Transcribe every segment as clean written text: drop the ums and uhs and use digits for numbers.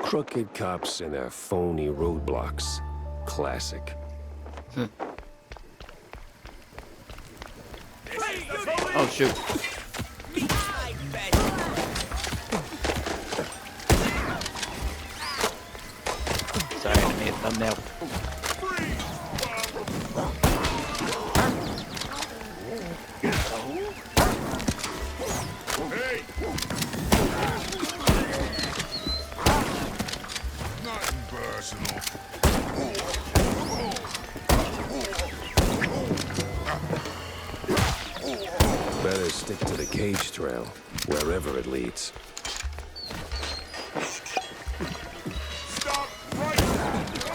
Crooked cops and their phony roadblocks. Classic. Oh shoot. Sorry, I made a thumbnail. Nothing personal. Better stick to the cage trail, wherever it leads. Stop right now.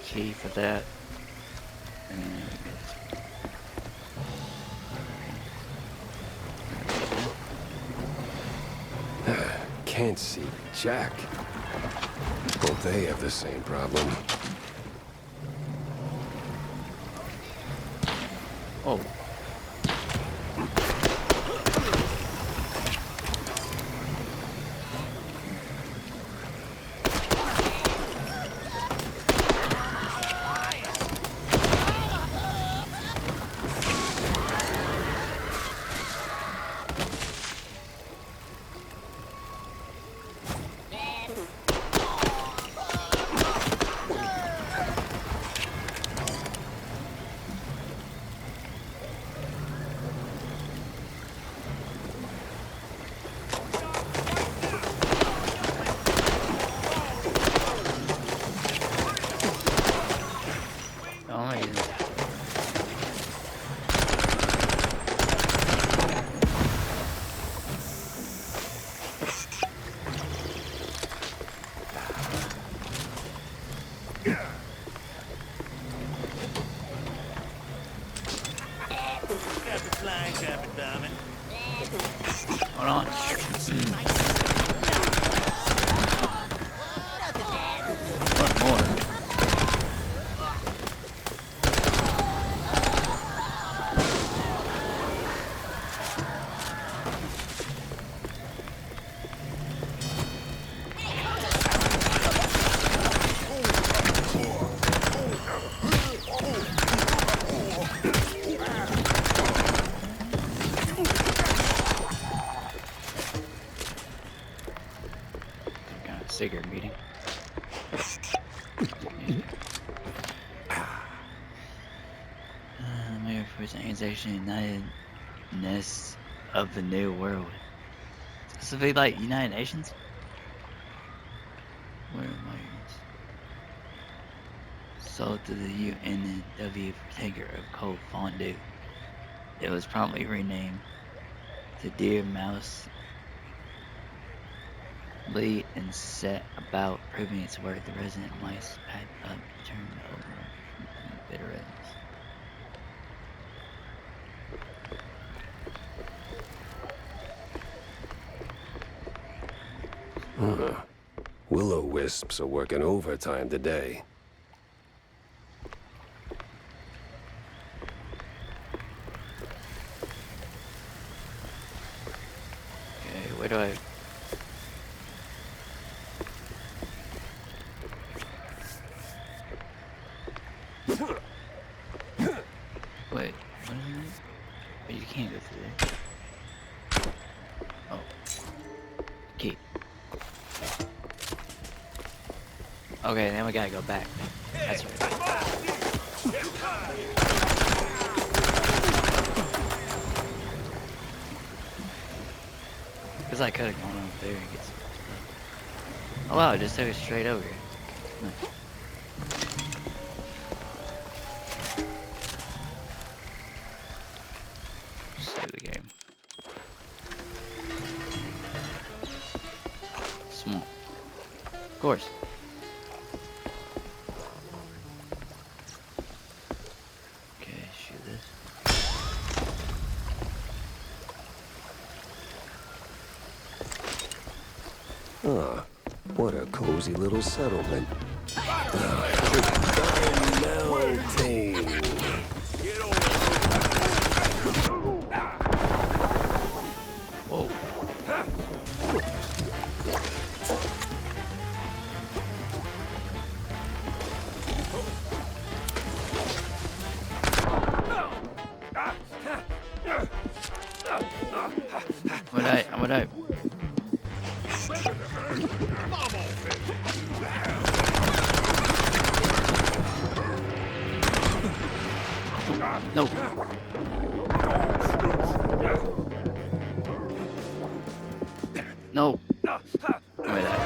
Key for that. Can't see Jack. Hope they have the same problem. Oh. Hold on. One more. Cigarette meeting. Mayor for the Organization Unitedness of the New World. This would be like United Nations? Where am I? Sold to the UNW partaker of cold fondue. It was promptly renamed to Dear Mouse Lee and set about proving its worth. The resident mice packed up, turned over bitter ends. Will-o-wisps are working overtime today. Okay, where do I... Wait, what is it? Oh, you can't go through there. Oh. Key. Okay, then we gotta go back. That's right. Because I could have gone up there and get some stuff. Oh wow, it just took us straight over here. Nice. Save the game. Small. Of course. Okay, shoot this. Ah, what a cozy little settlement. Melting. Whoa. I'm gonna die. No. No. I'm gonna die.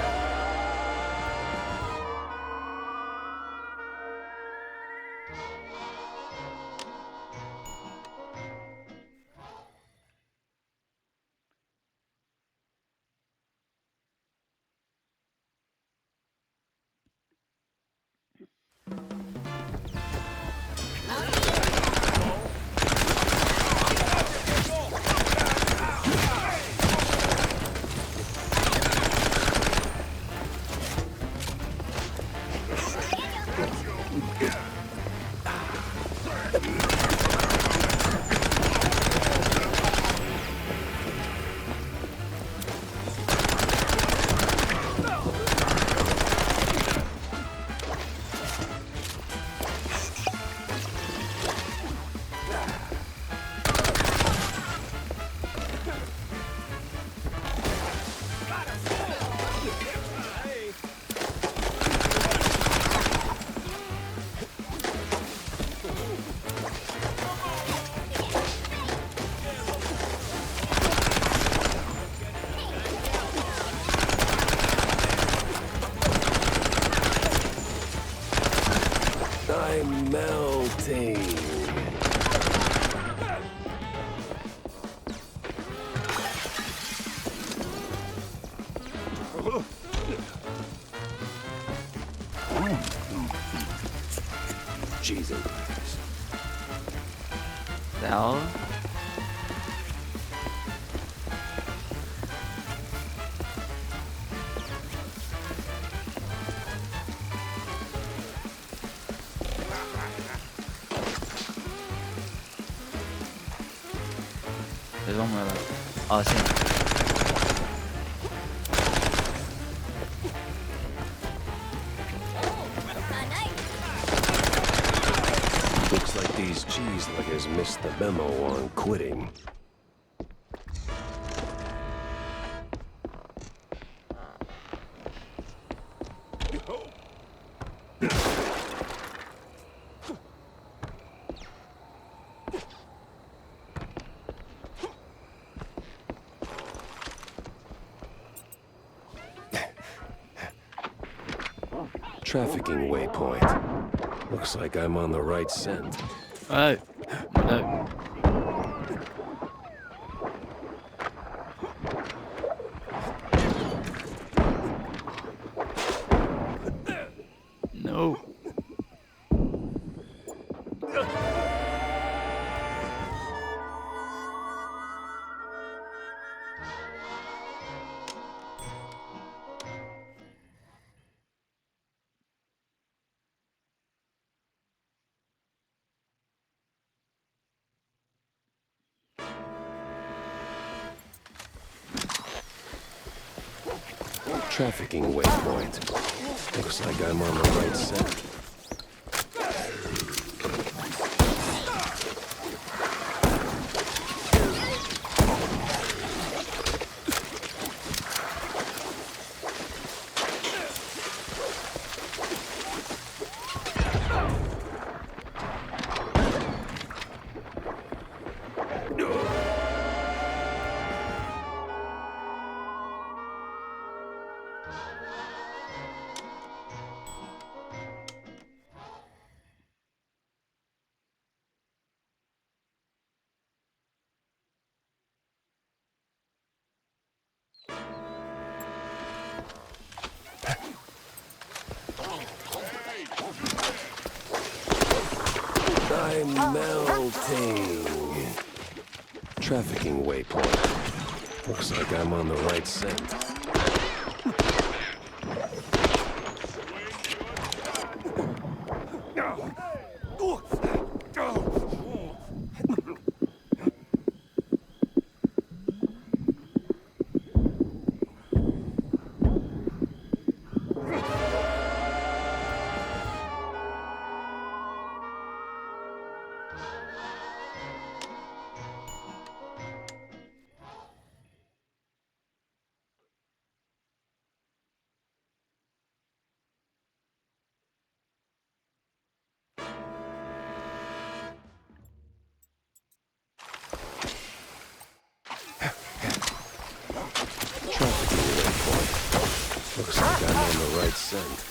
I'm melting. Jesus. Valve. There's one more left. Oh, I see him. Looks like these cheeseluggers missed the memo on quitting. Trafficking waypoint. Looks like I'm on the right scent. Oh, no. No. Trafficking waypoint. Looks like I'm on the right scent. I'm melting. Trafficking waypoint. Looks like I'm on the right scent. Looks like I'm on the right scent.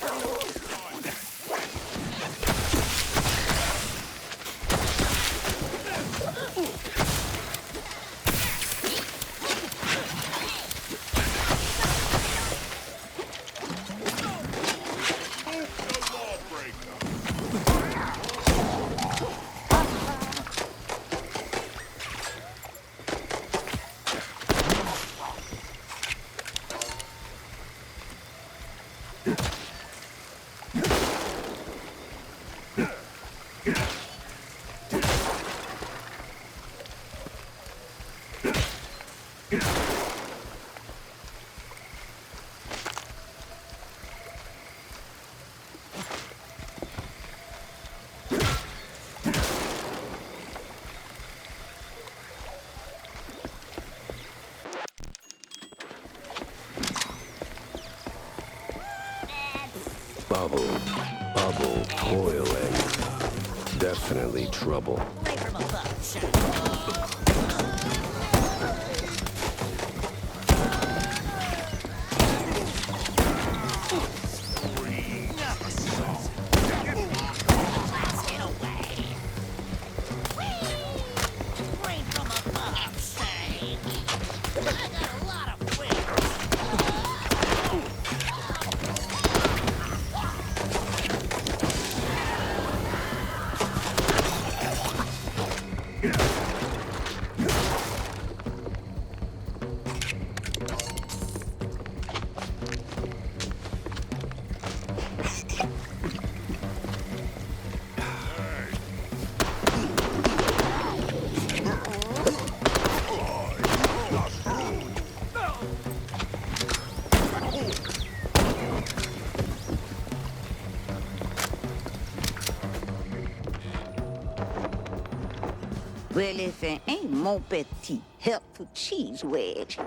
Bubble coiling. Definitely trouble. Well, if it ain't mon petit helpful cheese wedge,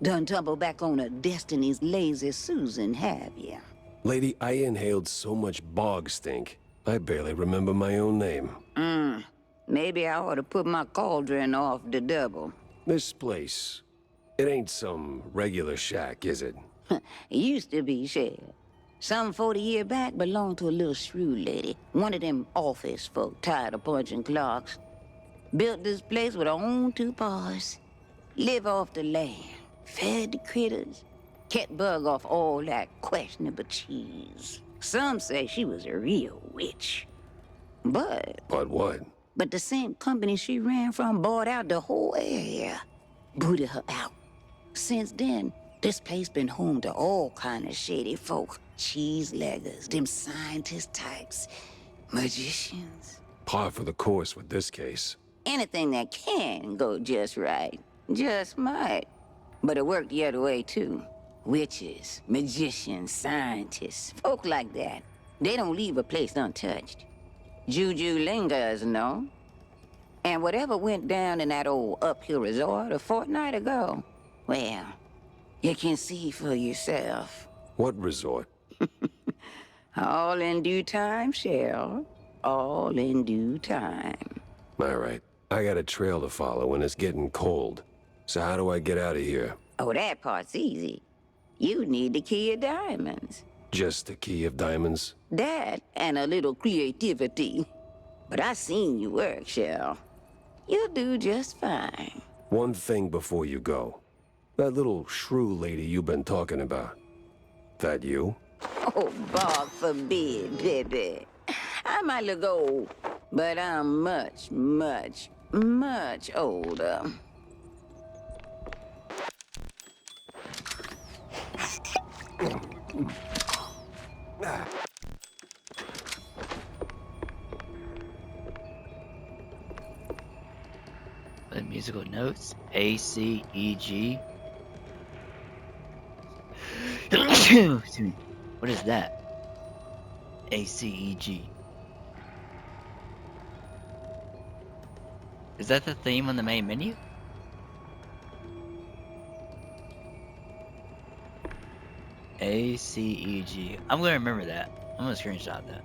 done tumble back on a Destiny's lazy Susan, have ya? Lady, I inhaled so much bog stink, I barely remember my own name. Maybe I ought to put my cauldron off the double. This place, it ain't some regular shack, is it? It used to be, Shell. Some 40 years back belonged to a little shrew lady. One of them office folk tired of punching clocks. Built this place with her own two paws. Live off the land. Fed the critters. Kept bug off all that questionable cheese. Some say she was a real witch. But What? the same company she ran from bought out the whole area. Booted her out. Since then, this place been home to all kind of shady folk. Cheese leggers, them scientist types, magicians. Par for the course with this case. Anything that can go just right, just might. But it worked the other way, too. Witches, magicians, scientists, folk like that. They don't leave a place untouched. Juju lingers, no? And whatever went down in that old uphill resort a fortnight ago, well, you can see for yourself. What resort? All in due time, Cheryl. All in due time. All right, I got a trail to follow and it's getting cold. So how do I get out of here? Oh, that part's easy. You need the key of diamonds. Just the key of diamonds? That and a little creativity. But I seen you work, Cheryl. You'll do just fine. One thing before you go. That little shrew lady you've been talking about. That you? Oh, bog forbid, baby. I might look old, But I'm much, much, much older. The musical notes A, C, E, G. Excuse me. What is that? A, C, E, G. Is that the theme on the main menu? A, C, E, G. I'm gonna remember that. I'm gonna screenshot that.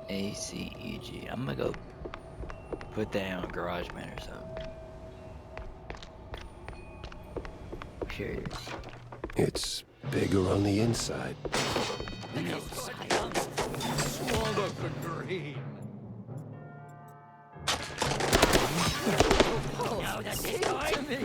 A, C, E, G. I'm gonna go put that on GarageBand or something. Curious. It's bigger on the inside. Swallow the green. No, that's it to me.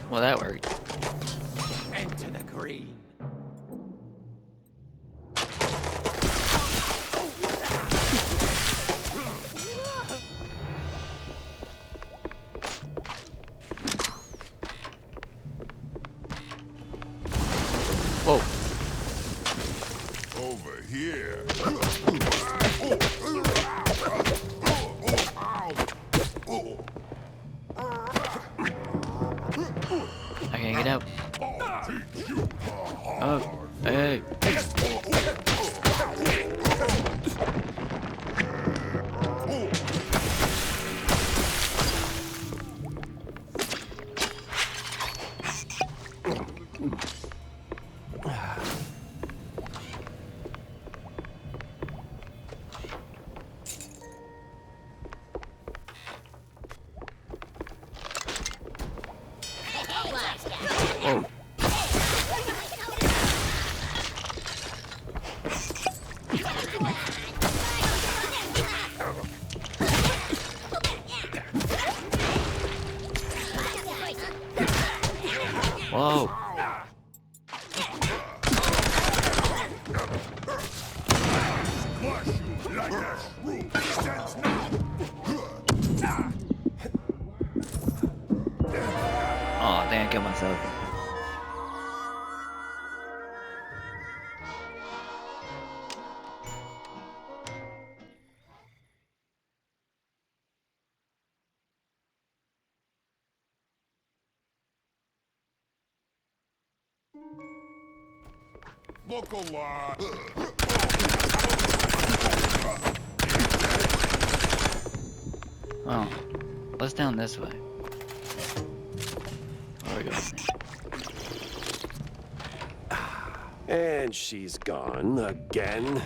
Well, that worked. Enter the green. Whoa. Over here. I can't get out. Oh, hey. Whoa. Whoa. Flush you like a shrew. Sense now. Oh, I think I killed myself. Look alive. Oh. What's down this way? Where we go? And she's gone again.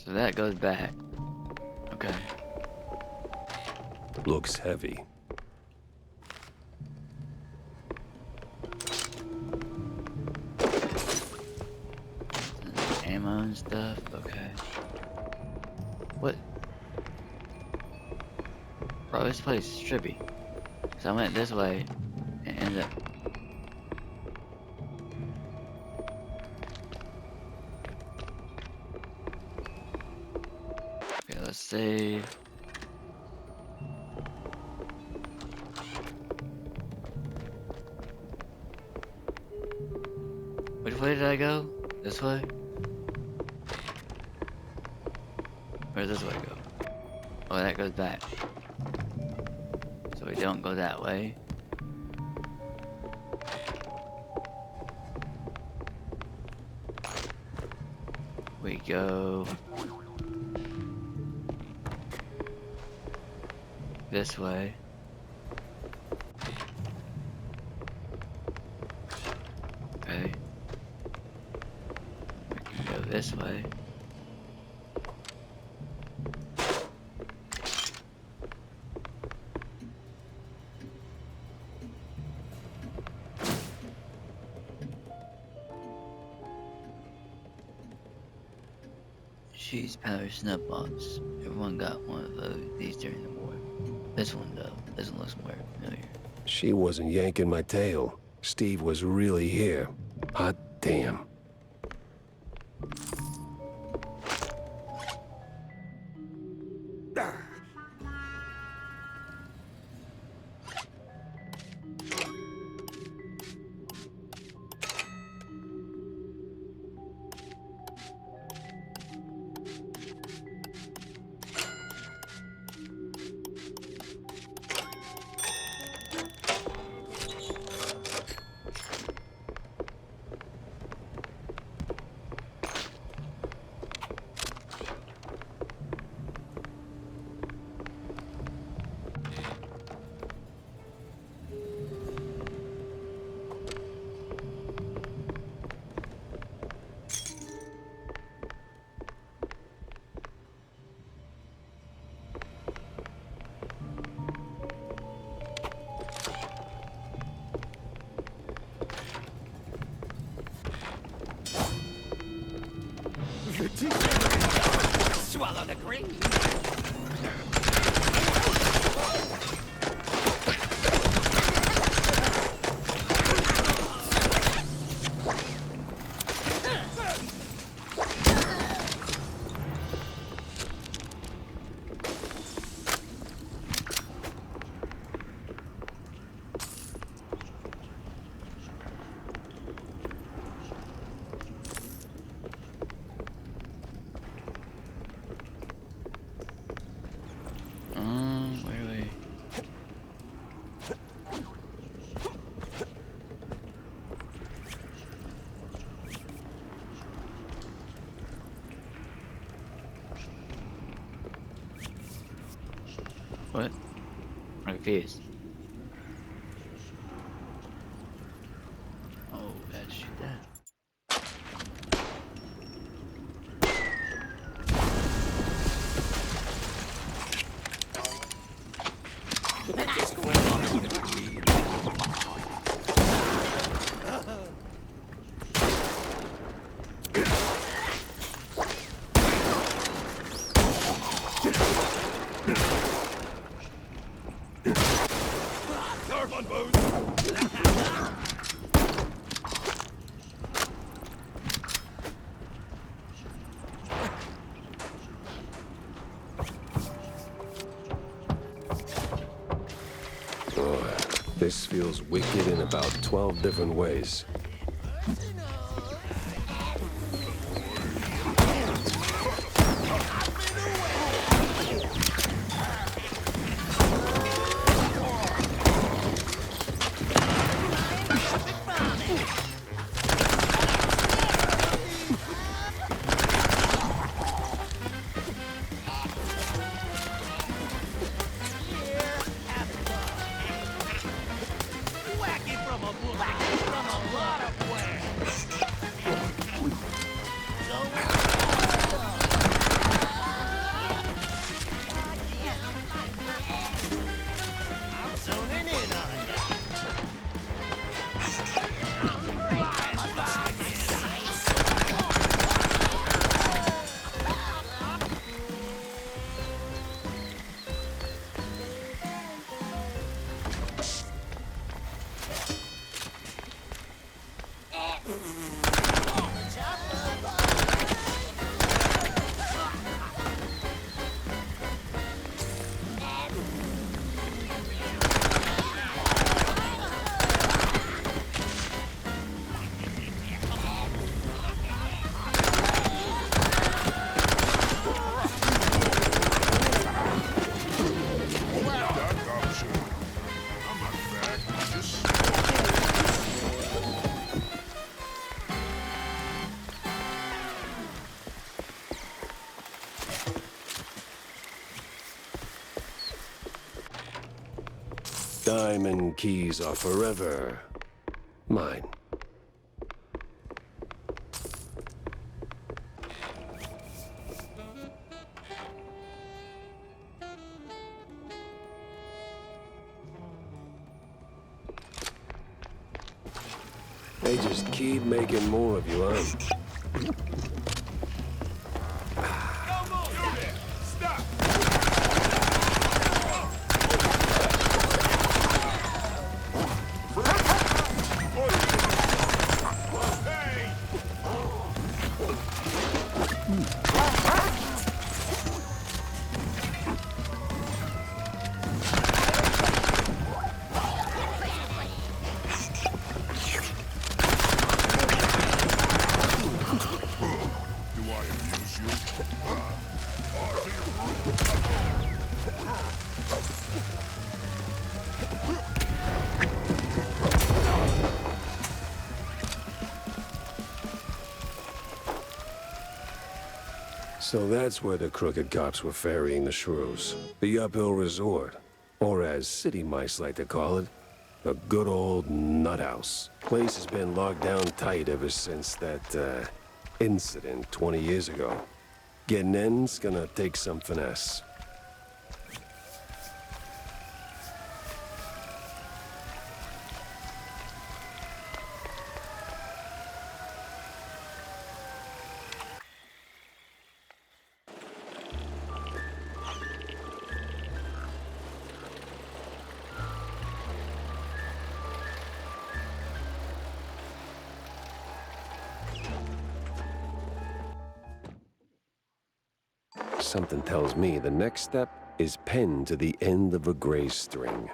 So that goes back. Okay. Looks heavy. Ammo and stuff. Okay. What? Bro, this place is trippy. So I went this way and ended up. Okay, let's save. Which way did I go? This way? Where does this way go? Oh, that goes back. So we don't go that way. we go. This way. Okay. We can go this way. She's power snowballs. Everyone got one of these during the war. This one though, doesn't look more familiar. She wasn't yanking my tail. Steve was really here. Hot damn. Swallow the green. Where are we? What? I'm confused. Oh, gotta shoot that. Carbon boost! Oh, this feels wicked in about 12 different ways. Wacky from a lot of where. Diamond keys are forever mine. They just keep making more of you, huh? So that's where the crooked cops were ferrying the shrews. The uphill resort. Or as city mice like to call it, a good old nut house. Place has been locked down tight ever since that, incident 20 years ago. Getting in's gonna take some finesse. Something tells me the next step is pinned to the end of a gray string.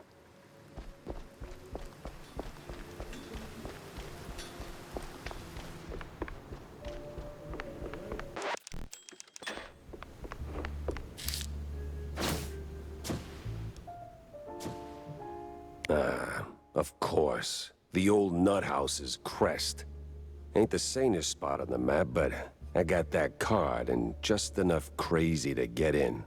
Of course. The old nut house's crest. Ain't the sanest spot on the map, but I got that card and just enough crazy to get in.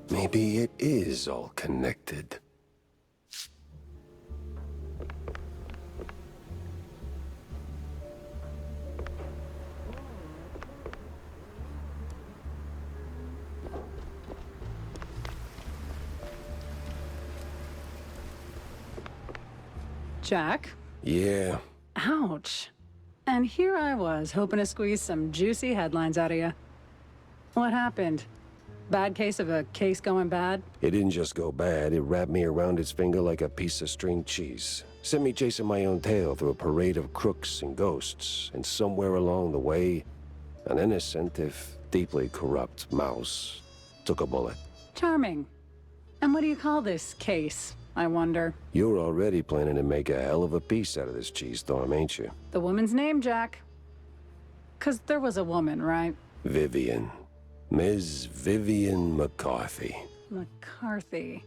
Maybe it is all connected. Jack? Yeah. Ouch. And here I was, hoping to squeeze some juicy headlines out of you. What happened? Bad case of a case going bad? It didn't just go bad, it wrapped me around its finger like a piece of string cheese. Sent me chasing my own tail through a parade of crooks and ghosts, and somewhere along the way, an innocent, if deeply corrupt mouse took a bullet. Charming. And what do you call this case, I wonder? You're already planning to make a hell of a piece out of this cheese storm, ain't you? The woman's name, Jack. 'Cause there was a woman, right? Vivian. Ms. Vivian McCarthy. McCarthy.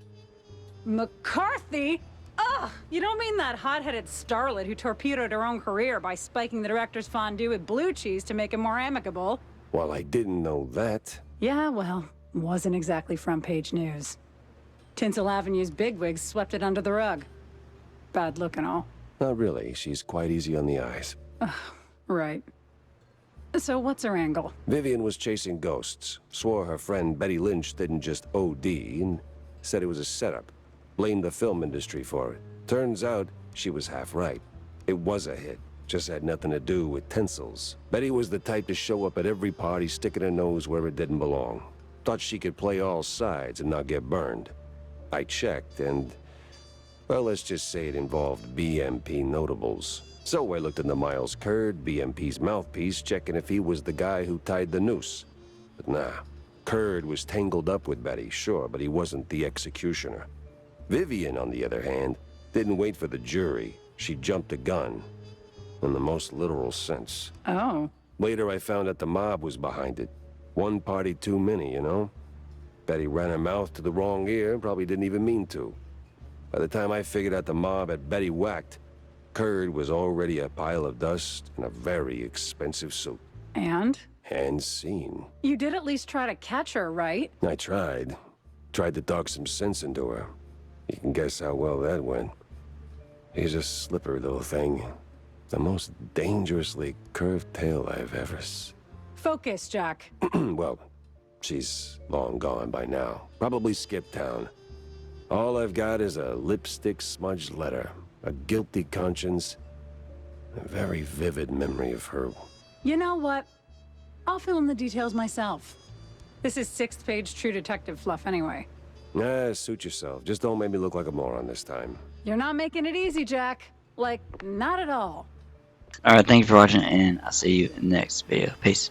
McCarthy? Ugh! You don't mean that hot-headed starlet who torpedoed her own career by spiking the director's fondue with blue cheese to make it more amicable? Well, I didn't know that. Yeah, well, wasn't exactly front-page news. Tinsel Avenue's bigwigs swept it under the rug. Bad look and all. Not really. She's quite easy on the eyes. Right. So what's her angle? Vivian was chasing ghosts. Swore her friend Betty Lynch didn't just OD, and said it was a setup. Blamed the film industry for it. Turns out, she was half right. It was a hit. Just had nothing to do with tinsels. Betty was the type to show up at every party sticking her nose where it didn't belong. Thought she could play all sides and not get burned. I checked, and well, let's just say it involved BMP notables. So I looked into Miles Curd, BMP's mouthpiece, checking if he was the guy who tied the noose. But nah, Curd was tangled up with Betty, sure, but he wasn't the executioner. Vivian, on the other hand, didn't wait for the jury. She jumped the gun, in the most literal sense. Oh. Later, I found out the mob was behind it. One party too many, you know? Betty ran her mouth to the wrong ear, probably didn't even mean to. By the time I figured out the mob had Betty whacked, Curd was already a pile of dust in a very expensive suit. And? and seen. You did at least try to catch her, right? I tried. Tried to talk some sense into her. You can guess how well that went. She's a slippery little thing. The most dangerously curved tail I've ever Focus, Jack. Well, she's long gone by now. Probably skipped town. All I've got is a lipstick smudged letter, a guilty conscience, a very vivid memory of her. You know what? I'll fill in the details myself. This is 6th page True Detective fluff anyway. Suit yourself. Just don't make me look like a moron this time. You're not making it easy, Jack. Like, not at all. Alright, thank you for watching, and I'll see you in the next video. Peace.